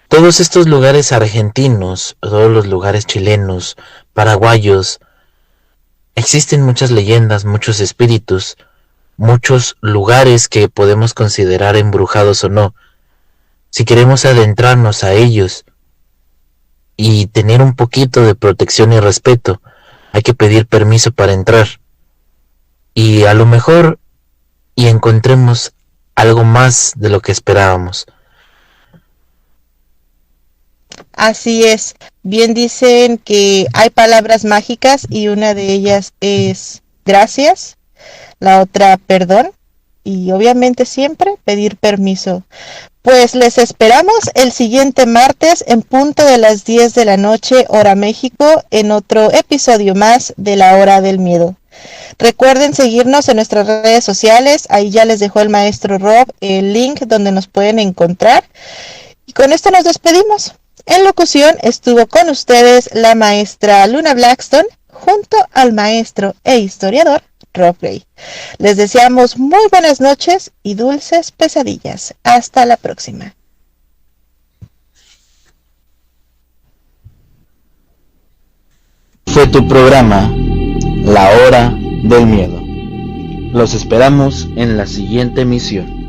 Todos estos lugares argentinos, todos los lugares chilenos, paraguayos, existen muchas leyendas, muchos espíritus, muchos lugares que podemos considerar embrujados o no. Si queremos adentrarnos a ellos y tener un poquito de protección y respeto, hay que pedir permiso para entrar. Y a lo mejor y encontremos algo más de lo que esperábamos. Así es, bien dicen que hay palabras mágicas y una de ellas es gracias, la otra perdón y obviamente siempre pedir permiso. Pues les esperamos el siguiente martes en punto de las 10 de la noche, hora México, en otro episodio más de La Hora del Miedo. Recuerden seguirnos en nuestras redes sociales, ahí ya les dejó el maestro Rob el link donde nos pueden encontrar. Y con esto nos despedimos. En locución estuvo con ustedes la maestra Luna Blackstone junto al maestro e historiador Rob Gray. Les deseamos muy buenas noches y dulces pesadillas. Hasta la próxima. Fue tu programa La Hora del Miedo. Los esperamos en la siguiente emisión.